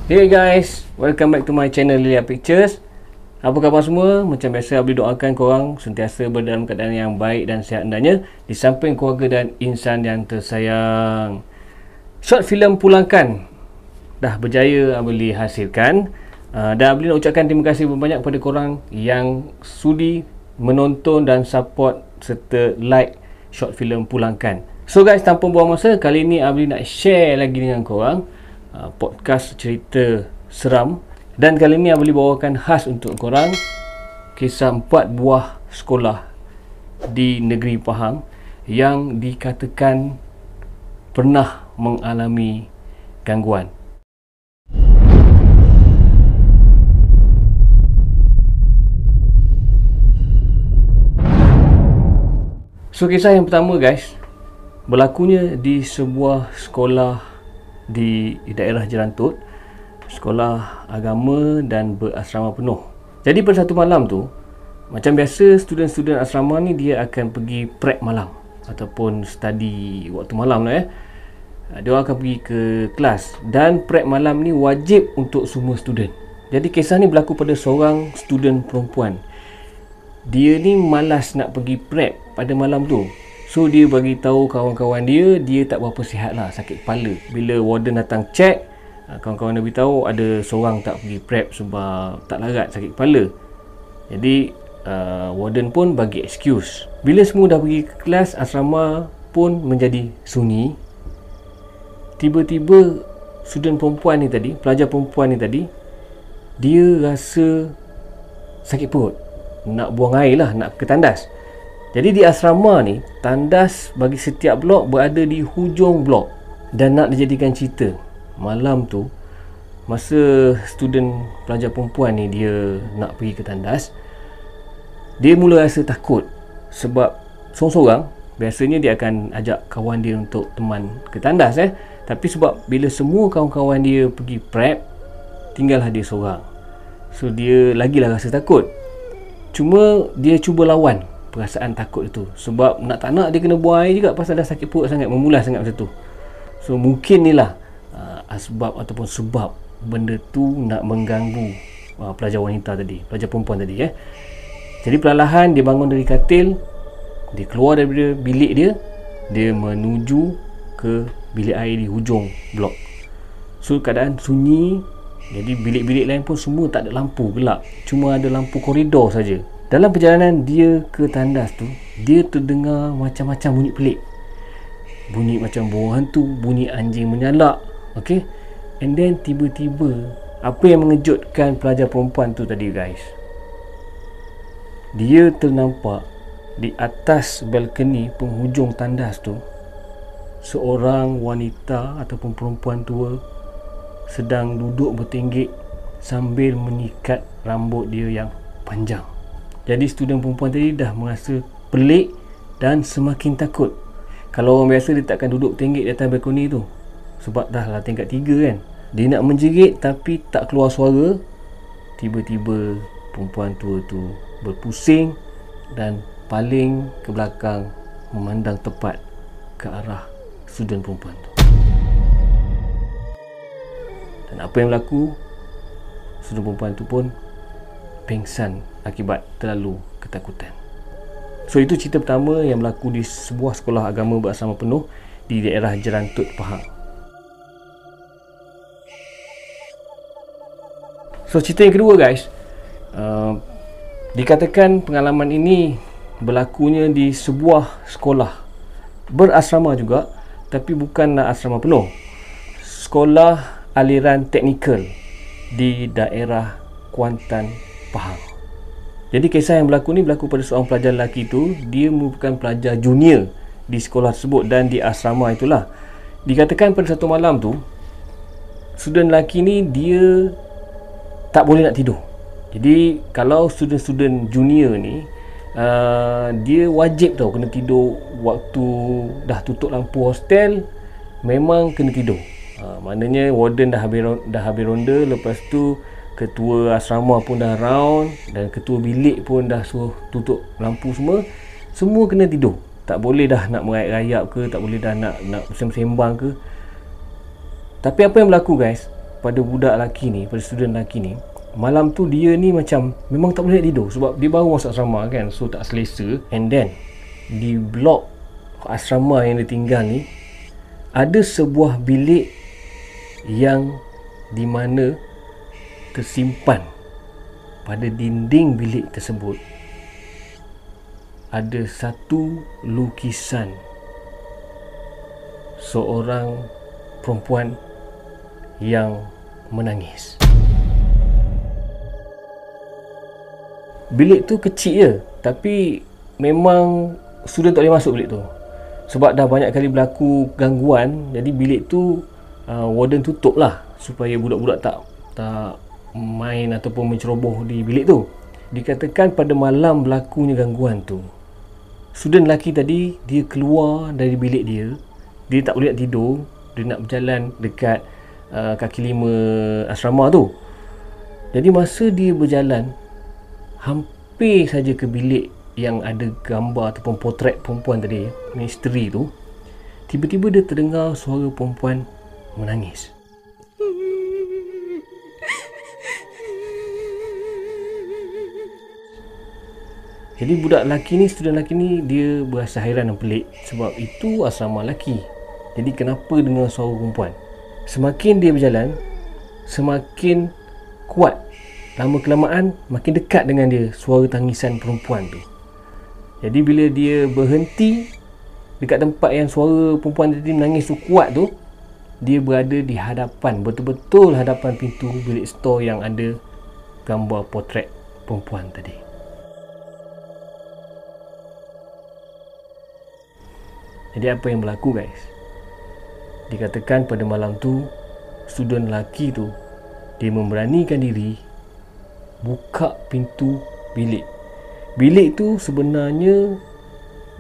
Hey guys, welcome back to my channel Lilia Pictures. Apa khabar semua? Macam biasa, Abdi doakan korang sentiasa berdalam keadaan yang baik dan sihat hendaknya di samping keluarga dan insan yang tersayang. Short filem Pulangkan dah berjaya Abdi hasilkan, dan Abdi nak ucapkan terima kasih banyak kepada korang yang sudi menonton dan support serta like short filem Pulangkan. So guys, tanpa buang masa, kali ni Abdi nak share lagi dengan korang podcast cerita seram, dan kali ni Abdi bawakan khas untuk korang kisah 4 buah sekolah di negeri Pahang yang dikatakan pernah mengalami gangguan. So kisah yang pertama guys, berlakunya di sebuah sekolah di daerah Jerantut, sekolah agama dan berasrama penuh. Jadi pada satu malam tu, macam biasa student-student asrama ni dia akan pergi prep malam ataupun study waktu malam lah dia akan pergi ke kelas, dan prep malam ni wajib untuk semua student. Jadi kisah ni berlaku pada seorang student perempuan. Dia ni malas nak pergi prep pada malam tu. So dia bagi tahu kawan-kawan dia tak berapa sihat lah, sakit kepala. Bila warden datang check, kawan-kawan dia beritahu ada seorang tak pergi prep sebab tak larat, sakit kepala. Jadi warden pun bagi excuse. Bila semua dah pergi ke kelas, asrama pun menjadi sunyi. Tiba-tiba student perempuan ni tadi, pelajar perempuan ni tadi, dia rasa sakit perut, nak buang air lah, nak ke tandas. Jadi di asrama ni, tandas bagi setiap blok berada di hujung blok. Dan nak dijadikan cerita, malam tu masa student pelajar perempuan ni dia nak pergi ke tandas, dia mula rasa takut sebab sorang-sorang. Biasanya dia akan ajak kawan dia untuk teman ke tandas tapi sebab bila semua kawan-kawan dia pergi prep, tinggallah dia seorang. So dia lagilah rasa takut. Cuma dia cuba lawan perasaan takut itu, sebab nak tak nak dia kena buang air juga pasal dah sakit perut sangat, memulas sangat macam tu. So mungkin ni lah asbab ataupun sebab benda tu nak mengganggu pelajar wanita tadi, pelajar perempuan tadi Jadi perlahan dia bangun dari katil, dia keluar daripada bilik dia menuju ke bilik air di hujung blok. So keadaan sunyi, jadi bilik-bilik lain pun semua tak ada lampu, gelap, cuma ada lampu koridor saja. Dalam perjalanan dia ke tandas tu, dia terdengar macam-macam bunyi pelik. Bunyi macam burung hantu, bunyi anjing menyalak. Okay? And then tiba-tiba, apa yang mengejutkan pelajar perempuan tu tadi guys, dia ternampak di atas balkoni penghujung tandas tu, seorang wanita ataupun perempuan tua sedang duduk bertinggik sambil menyikat rambut dia yang panjang. Jadi student perempuan tadi dah merasa pelik dan semakin takut. Kalau orang biasa dia takkan duduk tinggi di atas balkoni tu, sebab dah lah tingkat 3 kan. Dia nak menjerit tapi tak keluar suara. Tiba-tiba perempuan tua tu berpusing dan paling ke belakang, memandang tepat ke arah student perempuan tu. Dan apa yang berlaku, student perempuan tu pun pingsan akibat terlalu ketakutan. So itu cerita pertama yang berlaku di sebuah sekolah agama berasrama penuh di daerah Jerantut, Pahang. So cerita yang kedua guys, dikatakan pengalaman ini berlakunya di sebuah sekolah berasrama juga, tapi bukanlah asrama penuh. Sekolah aliran teknikal di daerah Kuantan, Pahang. Jadi kisah yang berlaku ni berlaku pada seorang pelajar lelaki tu. Dia merupakan pelajar junior di sekolah tersebut dan di asrama itulah. Dikatakan pada satu malam tu, student lelaki ni dia tak boleh nak tidur. Jadi kalau student-student junior ni dia wajib tau kena tidur waktu dah tutup lampu hostel, memang kena tidur. Maknanya warden dah habis ronda, lepas tu ketua asrama pun dah round dan ketua bilik pun dah suruh tutup lampu semua kena tidur. Tak boleh dah nak merayap-rayap ke, tak boleh dah nak sembang ke. Tapi apa yang berlaku guys, pada budak lelaki ni, pada student lelaki ni, malam tu dia ni macam memang tak boleh nak tidur sebab dia baru masuk asrama kan, so tak selesa. And then di blok asrama yang dia tinggal ni ada sebuah bilik yang di mana tersimpan pada dinding bilik tersebut ada satu lukisan seorang perempuan yang menangis. Bilik tu kecil je, tapi memang student tak boleh masuk bilik tu sebab dah banyak kali berlaku gangguan. Jadi bilik tu warden tutup lah supaya budak-budak tak main ataupun menceroboh di bilik tu. Dikatakan pada malam berlakunya gangguan tu, student lelaki tadi dia keluar dari bilik dia tak boleh nak tidur, dia nak berjalan dekat kaki lima asrama tu. Jadi masa dia berjalan hampir saja ke bilik yang ada gambar ataupun potret perempuan tadi, misteri tu, tiba-tiba dia terdengar suara perempuan menangis. Jadi budak lelaki ni, student lelaki ni, dia berasa hairan dan pelik sebab itu asrama lelaki. Jadi kenapa dengar suara perempuan? Semakin dia berjalan, semakin kuat. Lama kelamaan makin dekat dengan dia suara tangisan perempuan tu. Jadi bila dia berhenti dekat tempat yang suara perempuan tadi menangis tu kuat tu, dia berada di hadapan, betul-betul hadapan pintu bilik store yang ada gambar potret perempuan tadi. Jadi apa yang berlaku guys? Dikatakan pada malam tu, student lelaki tu, dia memberanikan diri buka pintu bilik. Bilik tu sebenarnya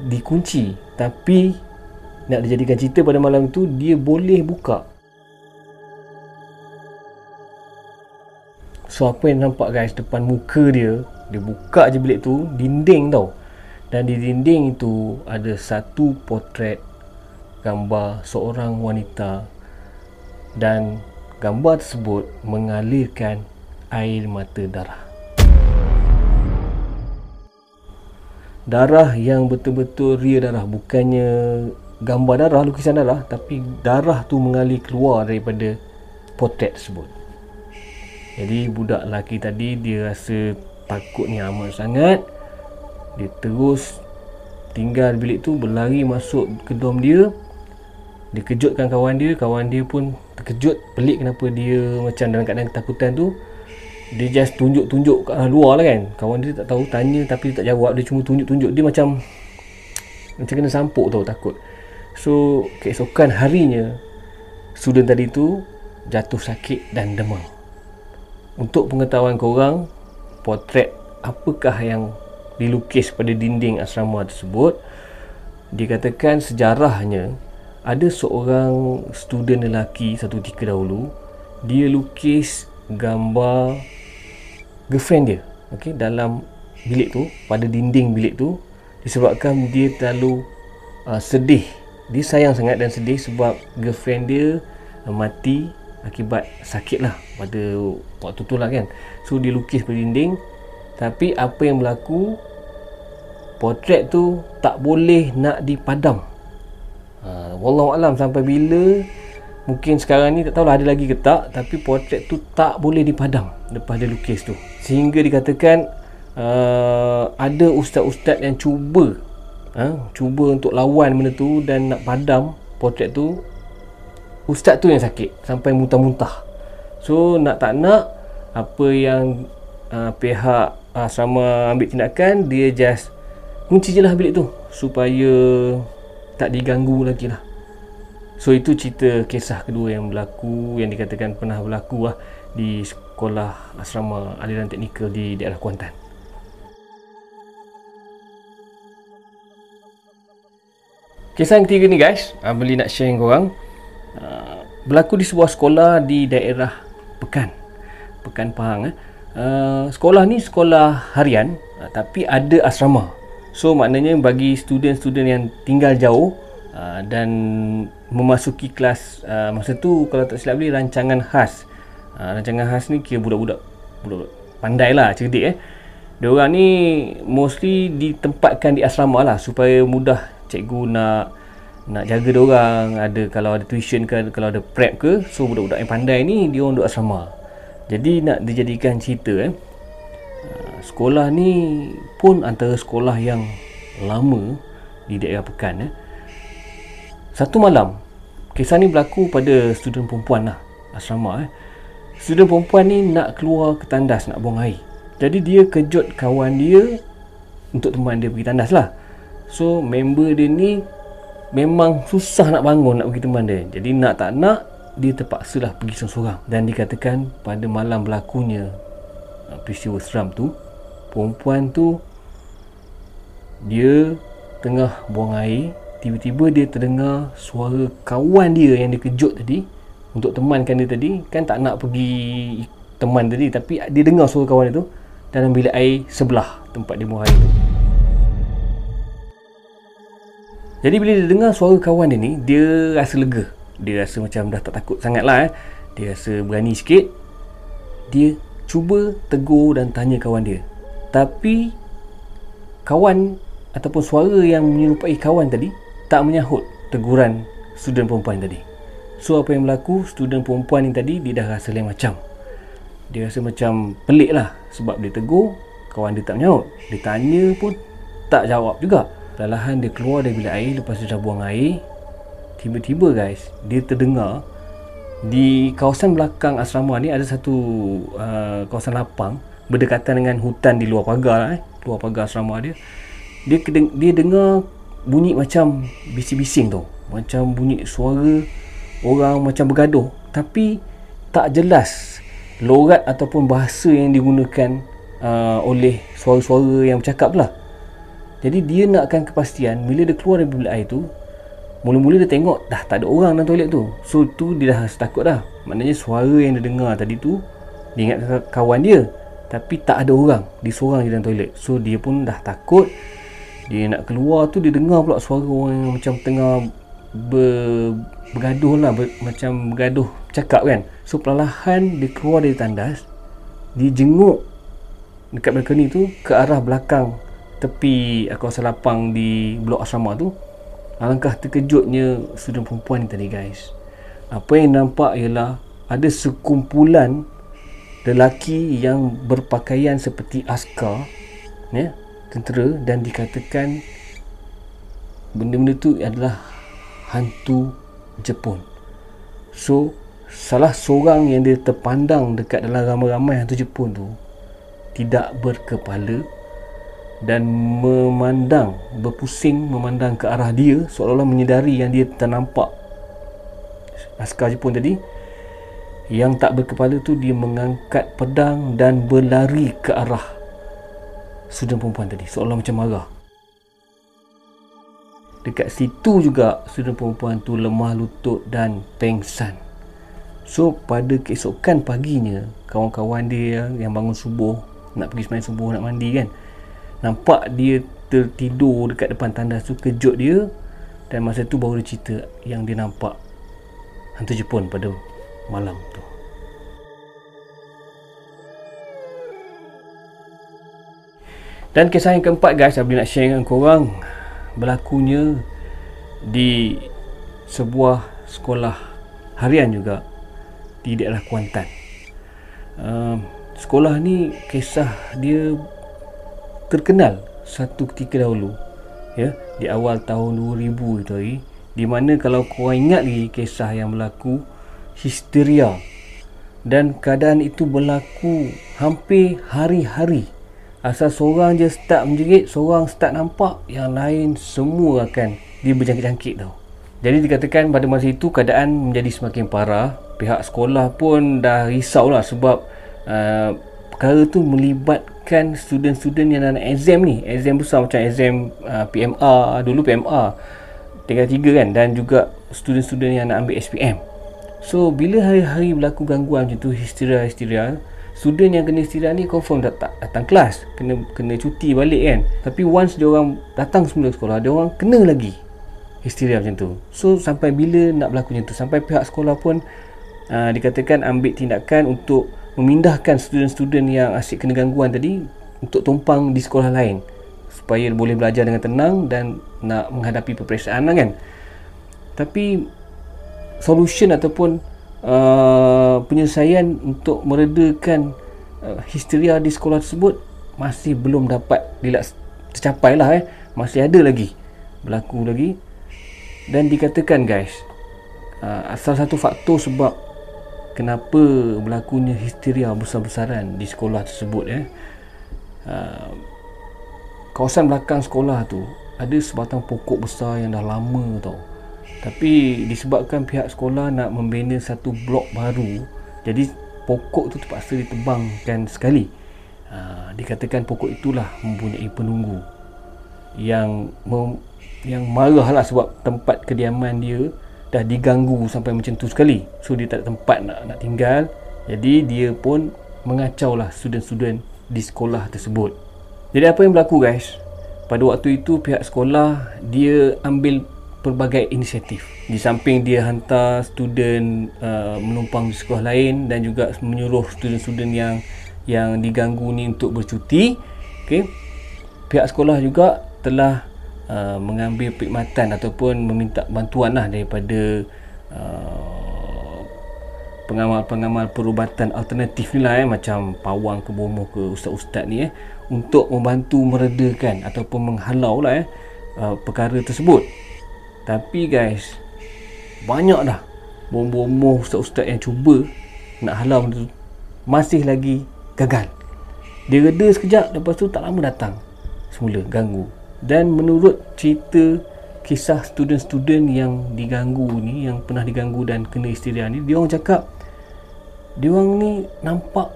dikunci, tapi nak dijadikan cerita pada malam tu, dia boleh buka. So apa yang nampak guys depan muka dia, dia buka je bilik tu, dinding tau. Dan di dinding itu ada satu potret gambar seorang wanita, dan gambar tersebut mengalirkan air mata darah. Darah yang betul-betul real darah, bukannya gambar darah, lukisan darah, tapi darah tu mengalir keluar daripada potret tersebut. Jadi budak lelaki tadi dia rasa takut ni amat sangat. Dia terus tinggal bilik tu, berlari masuk ke dorm dia. Dia kejutkan kawan dia pun terkejut, pelik kenapa dia macam dalam keadaan ketakutan tu. Dia just tunjuk-tunjuk ke arah luar lah kan. Kawan dia tak tahu, tanya tapi dia tak jawab. Dia cuma tunjuk-tunjuk. Dia macam kena sampuk tau, takut. So keesokan harinya, student tadi tu jatuh sakit dan demam. Untuk pengetahuan korang, potret apakah yang dilukis pada dinding asrama tersebut, dikatakan sejarahnya ada seorang student lelaki satu ketika dahulu, dia lukis gambar girlfriend dia, okey, dalam bilik tu, pada dinding bilik tu, disebabkan dia terlalu sedih. Dia sayang sangat dan sedih sebab girlfriend dia mati akibat sakit lah pada waktu tu lah kan. So dia lukis pada dinding, tapi apa yang berlaku, potret tu tak boleh nak dipadam. Wallahualam sampai bila, mungkin sekarang ni tak tahulah ada lagi ke tak, tapi potret tu tak boleh dipadam lepas dia lukis tu. Sehingga dikatakan ada ustaz-ustaz yang cuba untuk lawan benda tu dan nak padam potret tu. Ustaz tu yang sakit sampai muntah-muntah. So nak tak nak, apa yang pihak asrama ambil tindakan, dia just kunci je lah bilik tu supaya tak diganggu lagi lah. So itu cerita kisah kedua yang berlaku, yang dikatakan pernah berlaku lah di sekolah asrama aliran teknikal di daerah Kuantan. Kisah yang ketiga ni guys, boleh nak share dengan korang. Berlaku di sebuah sekolah di daerah Pekan Pahang. Sekolah ni sekolah harian, tapi ada asrama. So maknanya bagi student-student yang tinggal jauh dan memasuki kelas, masa tu kalau tak silap rancangan khas Rancangan khas ni kira budak-budak pandai lah, cerdik Diorang ni mostly ditempatkan di asrama lah, supaya mudah cikgu nak jaga diorang. Kalau ada tuition ke, kalau ada prep ke, so budak-budak yang pandai ni diorang duduk asrama. Jadi nak dijadikan cerita sekolah ni pun antara sekolah yang lama di daerah Pekan. Satu malam, kisah ni berlaku pada student perempuan lah, asrama. Student perempuan ni nak keluar ke tandas, nak buang air. Jadi dia kejut kawan dia untuk teman dia pergi tandas lah. So member dia ni memang susah nak bangun nak pergi teman dia. Jadi nak tak nak, dia terpaksa lah pergi seorang-seorang. Dan dikatakan pada malam berlakunya peristiwa seram tu, perempuan tu dia tengah buang air, tiba-tiba dia terdengar suara kawan dia yang dia kejut tadi untuk temankan dia tadi. Kan tak nak pergi teman tadi, tapi dia dengar suara kawan dia tu dalam bilik air sebelah tempat dia buang air tu. Jadi bila dia dengar suara kawan dia ni, dia rasa lega. Dia rasa macam dah tak takut sangat lah. Dia rasa berani sikit. Dia cuba tegur dan tanya kawan dia. Tapi kawan ataupun suara yang menyerupai kawan tadi tak menyahut teguran student perempuan tadi. So apa yang berlaku, student perempuan ni tadi dia dah rasa lain macam. Dia rasa macam pelik lah, sebab dia tegur, kawan dia tak menyahut. Dia tanya pun tak jawab juga. Perlahan dia keluar dari bilik air. Lepas dia dah buang air, tiba-tiba guys, dia terdengar di kawasan belakang asrama ni ada satu kawasan lapang berdekatan dengan hutan di luar pagar luar pagar asrama dia. Dia dengar bunyi macam bising-bising tu, macam bunyi suara orang macam bergaduh, tapi tak jelas logat ataupun bahasa yang digunakan oleh suara-suara yang bercakap lah. Jadi dia nakkan kepastian. Bila dia keluar dari bilik air tu, mula-mula dia tengok dah tak ada orang dalam toilet tu. So tu dia dah rasa takut dah. Maknanya suara yang dia dengar tadi tu, dia ingat kawan dia, tapi tak ada orang, dia seorang je dalam toilet. So dia pun dah takut. Dia nak keluar tu, dia dengar pula suara orang yang macam tengah bergaduh lah, macam bergaduh cakap kan. So perlahan dia keluar dari tandas, dia jenguk dekat balkoni tu ke arah belakang tepi kawasan lapang di blok asrama tu. Alangkah terkejutnya student perempuan ni tadi guys. Apa yang nampak ialah ada sekumpulan lelaki yang berpakaian seperti askar, tentera, dan dikatakan benda-benda tu adalah hantu Jepun. So salah seorang yang dia terpandang dekat dalam ramai-ramai hantu Jepun tu tidak berkepala dan berpusing memandang ke arah dia, seolah-olah menyedari yang dia ternampak askar Jepun tadi. Yang tak berkepala tu dia mengangkat pedang dan berlari ke arah student perempuan tadi, seolah macam marah. Dekat situ juga student perempuan tu lemah lutut dan pengsan. So pada keesokan paginya, kawan-kawan dia yang bangun subuh, nak pergi sembahyang subuh, nak mandi kan, nampak dia tertidur dekat depan tandas tu, kejut dia. Dan masa tu baru dia cerita yang dia nampak hantu Jepun pada malam tu. Dan kisah yang keempat guys, saya boleh nak share dengan korang, berlakunya di sebuah sekolah harian juga di daerah Kuantan. Sekolah ni kisah dia terkenal satu ketika dahulu, di awal tahun 2000 itu hari, di mana kalau korang ingat lagi kisah yang berlaku histeria, dan keadaan itu berlaku hampir hari-hari. Asal seorang je start menjerit, seorang start nampak, yang lain semua akan dia berjangkit-jangkit tau. Jadi dikatakan pada masa itu keadaan menjadi semakin parah. Pihak sekolah pun dah risau lah, sebab perkara tu melibatkan student-student yang nak exam ni, exam besar macam exam PMR, dulu PMR tingkat 3 kan, dan juga student-student yang nak ambil SPM. So bila hari-hari berlaku gangguan macam tu, histeria, student yang kena histeria ni confirm tak datang kelas, kena cuti balik kan. Tapi once dia orang datang semula sekolah, dia orang kena lagi histeria macam tu. So sampai bila nak berlaku macam tu, sampai pihak sekolah pun dikatakan ambil tindakan untuk memindahkan student-student yang asyik kena gangguan tadi untuk tumpang di sekolah lain supaya boleh belajar dengan tenang dan nak menghadapi peperiksaan lah kan. Tapi solution ataupun penyelesaian untuk meredakan histeria di sekolah tersebut masih belum dapat tercapai lah. Masih ada lagi berlaku lagi. Dan dikatakan guys, salah satu faktor sebab kenapa berlakunya histeria besar-besaran di sekolah tersebut, kawasan belakang sekolah tu ada sebatang pokok besar yang dah lama tau. Tapi disebabkan pihak sekolah nak membina satu blok baru, jadi pokok tu terpaksa ditebangkan sekali. Dikatakan pokok itulah mempunyai penunggu yang marah lah sebab tempat kediaman dia dah diganggu sampai macam tu sekali. So dia tak ada tempat nak tinggal. Jadi dia pun mengacau lah student-student di sekolah tersebut. Jadi apa yang berlaku guys? Pada waktu itu pihak sekolah dia ambil pelbagai inisiatif. Di samping dia hantar student menumpang di sekolah lain dan juga menyuruh student-student yang diganggu ni untuk bercuti. Pihak sekolah juga telah mengambil perkhidmatan ataupun meminta bantuan lah daripada pengamal-pengamal perubatan alternatif ni lah, macam pawang ke bomoh ke ustaz-ustaz ni untuk membantu meredakan ataupun menghalau lah perkara tersebut. Tapi guys, banyak dah bomoh-bomoh ustaz-ustaz yang cuba nak halau tu, masih lagi gagal. Dia reda sekejap, lepas tu tak lama datang semula ganggu. Dan menurut cerita kisah student-student yang diganggu ni, yang pernah diganggu dan kena histeria ni, dia orang cakap dia orang ni nampak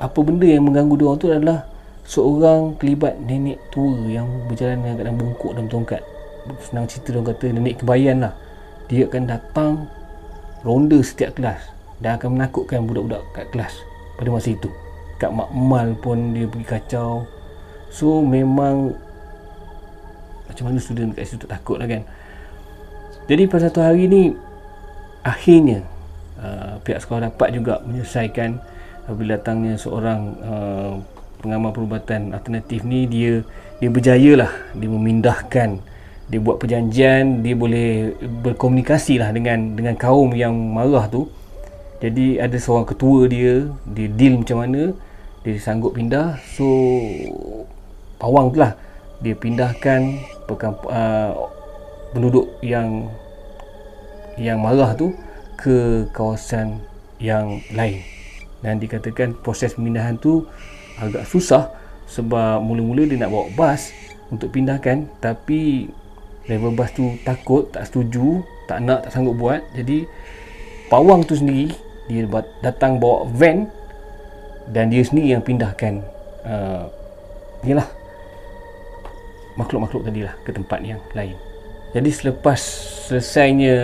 apa benda yang mengganggu dia orang tu adalah seorang kelibat nenek tua yang berjalan dengan keadaan bungkuk dan tongkat. Senang cerita, dia orang kata nenek kebayan lah. Dia akan datang ronda setiap kelas dan akan menakutkan budak-budak kat kelas pada masa itu. Kat makmal pun dia pergi kacau. So memang macam mana student kat situ tak takut lah kan. Jadi pada satu hari ni akhirnya pihak sekolah dapat juga menyelesaikan apabila datangnya seorang pengamal perubatan alternatif ni. Dia berjaya lah, dia memindahkan, dia buat perjanjian, dia boleh berkomunikasi lah dengan kaum yang marah tu. Jadi ada seorang ketua dia deal macam mana dia sanggup pindah. So pawang tu lah dia pindahkan penduduk yang marah tu ke kawasan yang lain. Dan dikatakan proses pemindahan tu agak susah sebab mula-mula dia nak bawa bas untuk pindahkan, tapi driver bas tu takut, tak setuju, tak sanggup buat. Jadi pawang tu sendiri dia datang bawa van dan dia sendiri yang pindahkan inilah makhluk-makhluk tadi lah ke tempat yang lain. Jadi selepas selesainya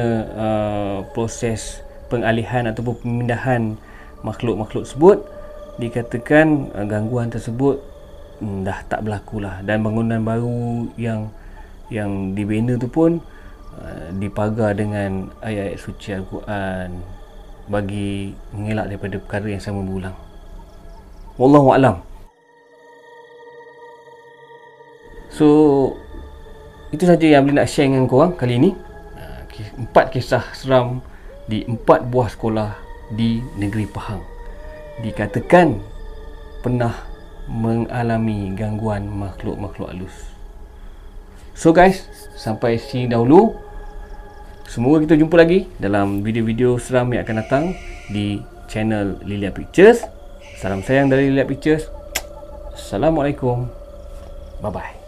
proses pengalihan ataupun pemindahan makhluk-makhluk tersebut, dikatakan gangguan tersebut dah tak berlaku lah. Dan bangunan baru yang dibina tu pun dipagar dengan ayat-ayat suci Al-Quran bagi mengelak daripada perkara yang sama berulang. Wallahualam. So itu saja yang boleh nak share dengan korang kali ini. 4 kisah seram di 4 buah sekolah di negeri Pahang dikatakan pernah mengalami gangguan makhluk-makhluk halus. So guys, sampai sini dahulu. Semoga kita jumpa lagi dalam video-video seram yang akan datang di channel Lilia Pictures. Salam sayang dari Lilia Pictures. Assalamualaikum. Bye bye.